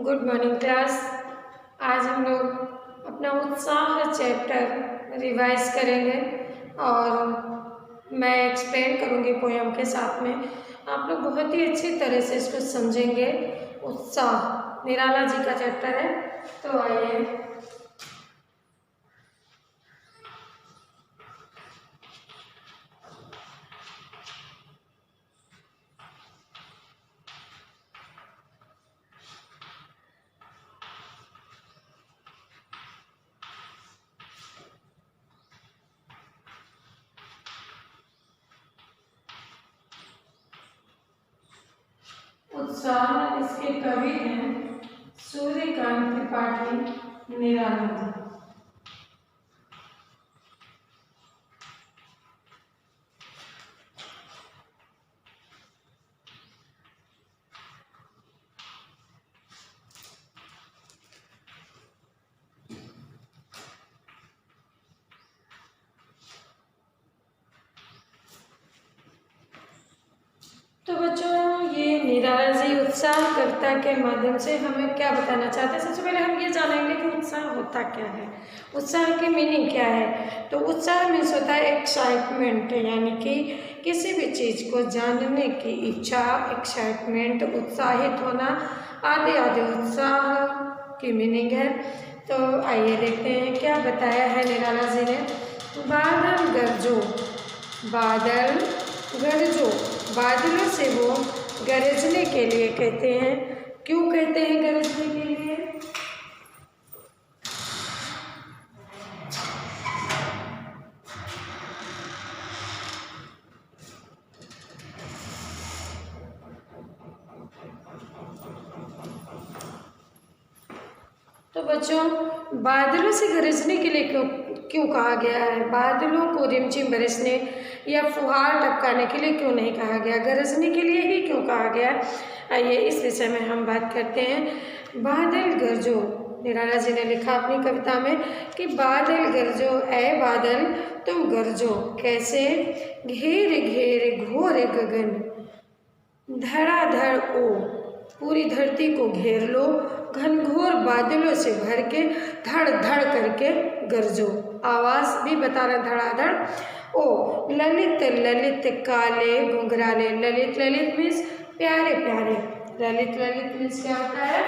Good morning class. आज हम लोग अपना उत्साह चैप्टर रिवाइज करेंगे और मैं एक्सप्लेन करूँगी पोयम के साथ में। आप लोग बहुत ही अच्छी तरह से इसको समझेंगे। उत्साह निराला जी का चैप्टर है, तो आइए। उत्साह इसके कवि हैं सूर्यकांत त्रिपाठी निराला जी। तो बच्चों, ये निराला जी उत्साह कविता के माध्यम से हमें क्या बताना चाहते हैं। सबसे पहले हम ये जानेंगे कि उत्साह होता क्या है, उत्साह की मीनिंग क्या है। तो उत्साह मीन्स होता है एक्साइटमेंट, यानी कि किसी भी चीज़ को जानने की इच्छा, एक्साइटमेंट, उत्साहित होना आदि आदि उत्साह की मीनिंग है। तो आइए देखते हैं क्या बताया है निराला जी ने। बादल गरजो, बादल गरजो, बादलों से वो गरजने के लिए कहते हैं। क्यों कहते हैं गरजने के लिए? तो बच्चों, बादलों से गरजने के लिए क्यों कहा गया है? बादलों को रिमझिम बरसने या फुहार टपकाने के लिए क्यों नहीं कहा गया? गरजने के लिए ही क्यों कहा गया? आइए इस विषय में हम बात करते हैं। बादल गरजो, निराला जी ने लिखा अपनी कविता में कि बादल गरजो, ऐ बादल तुम गरजो। कैसे? घेर घेर घोर गगन, धड़ाधड़ ओ, पूरी धरती को घेर लो, घनघोर बादलों से भर के धड़ धड़ करके गरजो। आवाज़ भी बता रहा धड़ाधड़ ओ। ललित ललित काले घुंघराले, ललित ललित मीन्स प्यारे प्यारे, ललित ललित मीन्स क्या होता है?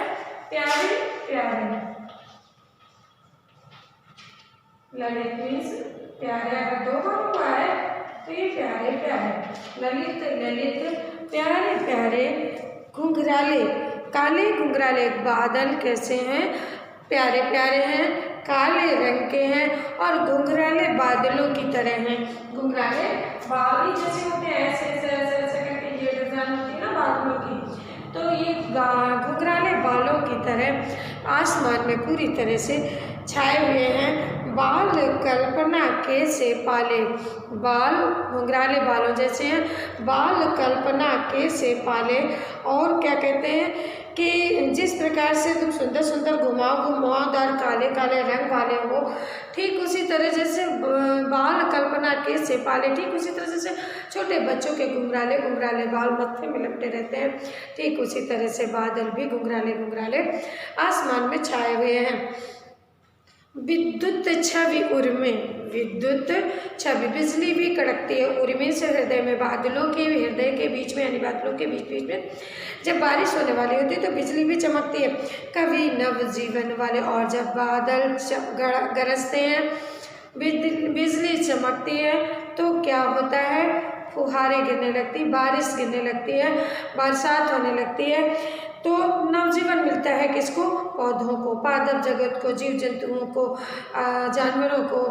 प्यारे प्यारे, ललित मीन्स प्यारे। अगर दो बार हुआ है तो ये प्यारे प्यारे, ललित ललित प्यारे प्यारे घुंघराले, काले घुंघराले बादल कैसे हैं? प्यारे प्यारे हैं, काले रंग के हैं और घुंघराले बादलों की तरह हैं। घुंघराले बाल जैसे होते हैं, ऐसे ऐसे ऐसे ऐसे करके ये डिजाइन होती है ना बादलों की, तो ये घुंघराले बालों की तरह आसमान में पूरी तरह से छाए हुए हैं। बाल कल्पना के से पाले, बाल घुंघराले बालों जैसे हैं, बाल कल्पना के से पाले। और क्या कहते हैं कि जिस प्रकार से तुम सुंदर सुंदर घुमावदार काले काले रंग वाले हो, ठीक उसी तरह जैसे बाल कल्पना के से पाले, ठीक उसी तरह जैसे छोटे बच्चों के घुंघराले घुंघराले बाल मत्थे में लपटे रहते हैं, ठीक उसी तरह से बादल भी घुंघराले घुंघराले आसमान में छाए हुए हैं। विद्युत छवि उर्मे, विद्युत छवि बिजली भी कड़कती है। उर्मे से हृदय में, बादलों के हृदय के बीच में, यानी बादलों के बीच बीच में जब बारिश होने वाली होती है तो बिजली भी चमकती है। कवि नवजीवन वाले, और जब बादल गरजते हैं, बिजली चमकती है तो क्या होता है? फुहारें गिरने लगती, बारिश गिरने लगती है, बरसात होने लगती है, तो नवजीवन मिलता है किसको? पौधों को, पादप जगत को, जीव जंतुओं को, जानवरों को,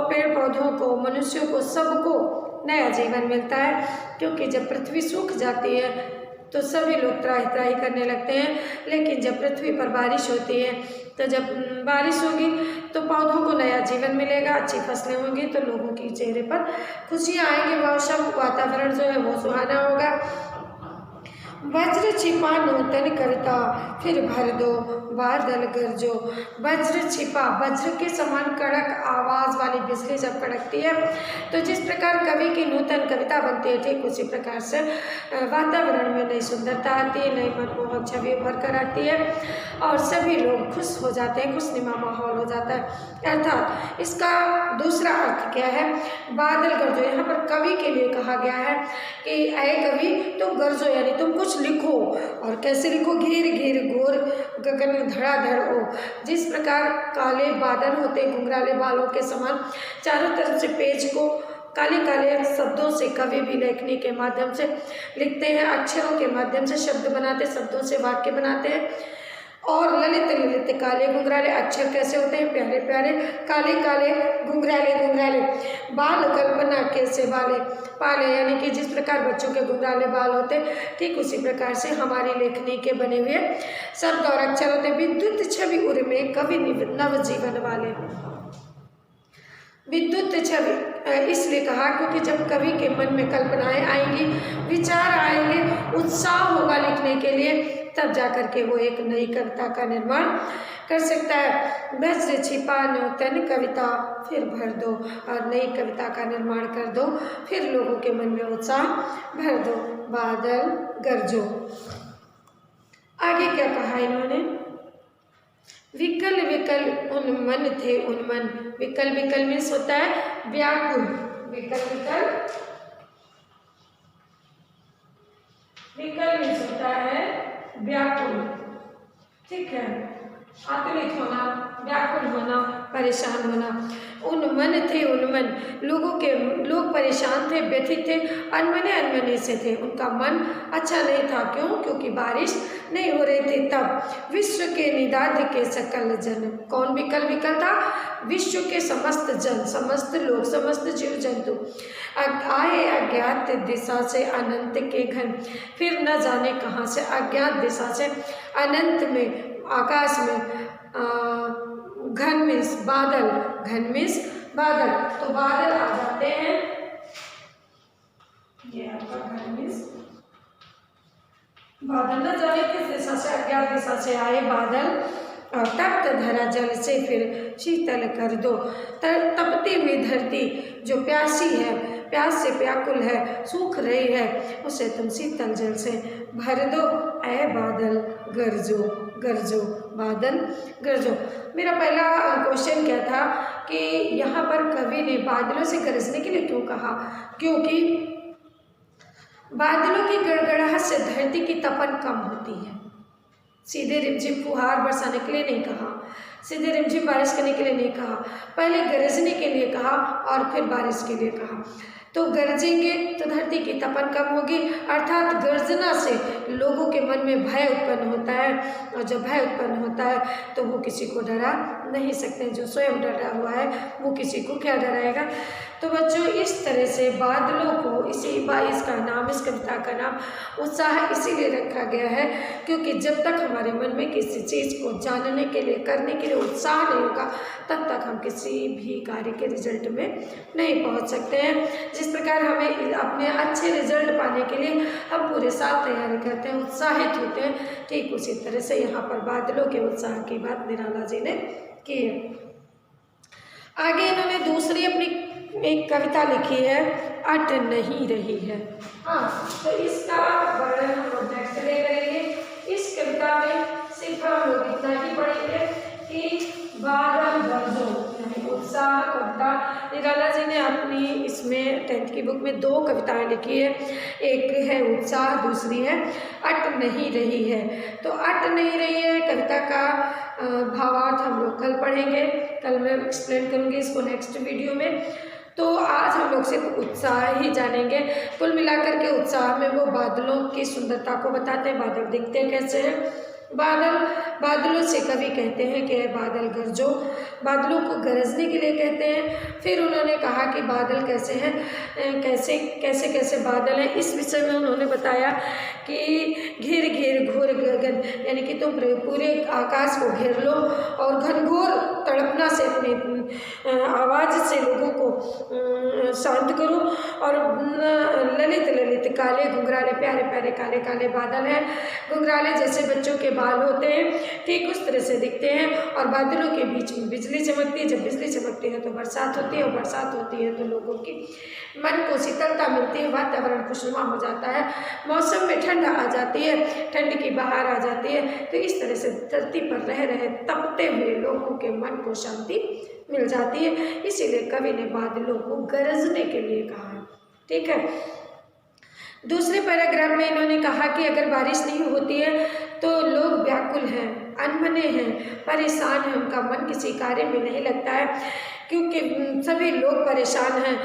पेड़ पौधों को, मनुष्यों को, सबको नया जीवन मिलता है। क्योंकि जब पृथ्वी सूख जाती है तो सभी लोग त्राहि त्राहि करने लगते हैं, लेकिन जब पृथ्वी पर बारिश होती है, तो जब बारिश होगी तो पौधों को नया जीवन मिलेगा, अच्छी फसलें होंगी तो लोगों के चेहरे पर खुशियाँ आएंगी, मौसम वातावरण जो है वो सुहाना होगा। वज्र छिपा नूतन करता, फिर भर दो बादल गरजो। वज्र छिपा, वज्र के समान कड़क आवाज़ वाली बिजली जब कड़कती है तो जिस प्रकार कवि की नूतन कविता बनती है, ठीक उसी प्रकार से वातावरण में नई सुंदरता आती है, नई मनमोहक छवि उभर कर आती है और सभी लोग खुश हो जाते हैं, खुशनुमा माहौल हो जाता है। अर्थात इसका दूसरा अर्थ क्या है, बादल गरजो। यहाँ पर कवि के लिए कहा गया है कि अय कवि तुम गरजो, यानी तुम कुछ लिखो। और कैसे लिखो, घेर घेर घोर गगन धड़ाधड़ हो। जिस प्रकार काले बादल होते घुंघराले बालों के समान चारों तरफ से पेज को काले काले शब्दों से कवि भी लेखनी के माध्यम से लिखते हैं, अक्षरों के माध्यम से शब्द बनाते, शब्दों से वाक्य बनाते हैं। और ललित ललित काले घुंघराले अक्षर कैसे होते हैं, प्यारे प्यारे काले काले घुंघराले घुंघराले। बाल कल्पना कैसे बाले पाले, यानी कि जिस प्रकार बच्चों के घुंघराले बाल होते ठीक उसी प्रकार से हमारी लेखनी के बने हुए शब्द और अक्षर होते। विद्युत छवि उर्मे कवि नवजीवन वाले। विद्युत छवि इसलिए कहा क्योंकि जब कवि के मन में कल्पनाएं आएंगी, विचार आएंगे, उत्साह होगा लिखने के लिए, तब जाकर के वो एक नई कविता का निर्माण कर सकता है। वज्र छिपा नूतन कविता फिर भर दो, और नई कविता का निर्माण कर दो, फिर लोगों के मन में उत्साह भर दो। बादल गरजो। आगे क्या कहा इन्होंने, विकल विकल उन्मन थे उन्मन। विकल विकल मीन्स होता है व्याकुल, विकल विकल विकल मीन्स होता है व्याकुल, ठीक है, आतुरित होना, व्याकुल होना, परेशान होना। उन्मन थे उन्मन, लोग परेशान थे, व्यथित थे, अनमने अनमने से थे, उनका मन अच्छा नहीं था। क्यों? क्योंकि बारिश नहीं हो रही थी। तब विश्व के निदाध्य के सकल जन, कौन विकल विकल था? विश्व के समस्त जन, समस्त लोग, समस्त जीव जंतु आए अज्ञात दिशा से अनंत के घन, फिर न जाने कहाँ से अज्ञात दिशा से अनंत में, आकाश में घन मीन्स बादल, घन मीन्स बादल, तो बादल आ जाते हैं, ये आपका घन मीन्स बादल, न जाने किस दिशा से, अज्ञात दिशा से आए बादल, और तप्त धरा जल से फिर शीतल कर दो। तपती हुई धरती जो प्यासी है, प्यास से व्याकुल है, सूख रही है, उसे तुम शीतल जल से भर दो। ऐ बादल गरजो, गरजो, बादल गरजो। मेरा पहला क्वेश्चन क्या था कि यहाँ पर कवि ने बादलों से गरजने के लिए क्यों कहा? क्योंकि बादलों की गड़गड़ाहट से धरती की तपन कम होती है। सीधे रिमझिम फुहार बरसाने के लिए नहीं कहा, सीधे रिमझिम बारिश करने के लिए नहीं कहा, पहले गरजने के लिए कहा और फिर बारिश के लिए कहा। तो गरजेंगे तो धरती की तपन कम होगी, अर्थात गर्जना से लोगों के मन में भय उत्पन्न होता है, और जब भय उत्पन्न होता है तो वो किसी को डरा नहीं सकते। जो स्वयं डरा हुआ है वो किसी को क्या डराएगा। तो बच्चों इस तरह से बादलों को इसका नाम, इस कविता का नाम उत्साह इसीलिए रखा गया है क्योंकि जब तक हमारे मन में किसी चीज़ को जानने के लिए, करने के लिए उत्साह नहीं होगा, तब तक हम किसी भी कार्य के रिजल्ट में नहीं पहुंच सकते हैं। जिस प्रकार हमें अपने अच्छे रिजल्ट पाने के लिए हम पूरे साल तैयारी करते हैं, उत्साहित होते हैं, ठीक उसी तरह से यहाँ पर बादलों के उत्साह की बात निराला जी ने की है। आगे इन्होंने दूसरी अपनी एक कविता लिखी है, अट नहीं रही है। हाँ, तो इसका वर्णन हम लोग नेक्स्ट डे करेंगे। इस कविता में सिर्फ हम लोग इतना ही पढ़ेंगे कि बादल गरजो, यानी उत्साह कविता। निराला जी ने अपनी इसमें 10th की बुक में 2 कविताएं लिखी है, एक है उत्साह, दूसरी है अट नहीं रही है। तो अट नहीं रही है कविता का भावार्थ हम लोग कल पढ़ेंगे, कल मैं एक्सप्लेन करूँगी इसको नेक्स्ट वीडियो में। तो आज हम लोग सिर्फ उत्साह ही जानेंगे। कुल मिलाकर के उत्साह में वो बादलों की सुंदरता को बताते हैं, बादल दिखते कैसे हैं। बादलों से कवि कहते हैं कि बादल गरजो, बादलों को गरजने के लिए कहते हैं। फिर उन्होंने कहा कि बादल कैसे हैं, कैसे कैसे कैसे बादल हैं, इस विषय में उन्होंने बताया कि घेर घेर घोर गगन, यानी कि तुम पूरे आकाश को घेर लो और घनघोर तड़पना से अपनी आवाज़ से लोगों को शांत करो। और ललित ललित काले घुंघराले, प्यारे प्यारे काले काले बादल हैं, घुंघराले जैसे बच्चों के बाल होते हैं, ठीक उस तरह से दिखते हैं। और बादलों के बीच में बिजली चमकती है, जब बिजली चमकती है तो बरसात होती है, और बरसात होती है तो लोगों की मन को शीतलता मिलती है, वातावरण खुशनुमा हो जाता है, मौसम में ठंड ठंड आ जाती है, ठंड की बहार आ जाती है, तो इस तरह से धरती पर रह रहे तपते हुए लोगों के मन को शांति मिल जाती है। इसीलिए कवि ने बादलों को गरजने के लिए कहा है। ठीक है। दूसरे पैराग्राफ में इन्होंने कहा कि अगर बारिश नहीं होती है तो लोग व्याकुल हैं, अनमने हैं, परेशान हैं, उनका मन किसी कार्य में नहीं लगता है, क्योंकि सभी लोग परेशान हैं,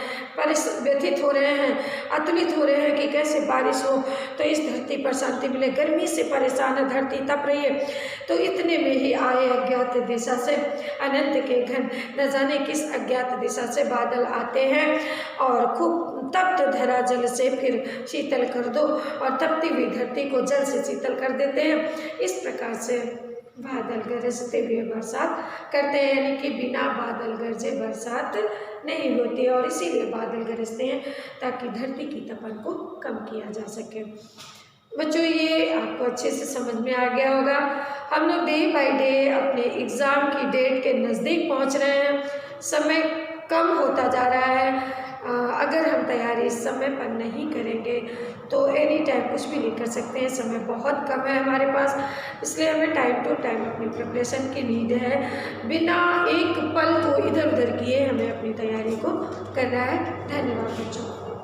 व्यथित हो रहे हैं, अतुलित हो रहे हैं कि कैसे बारिश हो तो इस धरती पर शांति मिले। गर्मी से परेशान है, धरती तप रही है। तो इतने में ही आए अज्ञात दिशा से अनंत के घन, न जाने किस अज्ञात दिशा से बादल आते हैं और खूब तप्त धरा जल से फिर शीतल कर दो, और तपती हुई धरती को जल से शीतल कर देते हैं। इस प्रकार से बादल गरजते हुए बरसात करते हैं, यानी कि बिना बादल गरजे बरसात नहीं होती है। और इसीलिए बादल गरजते हैं ताकि धरती की तपन को कम किया जा सके। बच्चों, ये आपको अच्छे से समझ में आ गया होगा। हम लोग डे बाय डे अपने एग्ज़ाम की डेट के नज़दीक पहुंच रहे हैं, समय कम होता जा रहा है। अगर हम तैयारी इस समय पर नहीं करेंगे तो एनी टाइम कुछ भी नहीं कर सकते हैं, समय बहुत कम है हमारे पास। इसलिए हमें टाइम टू टाइम अपनी प्रिपरेशन की नीड है। बिना एक पल को इधर उधर किए हमें अपनी तैयारी को करना है। धन्यवाद बच्चों।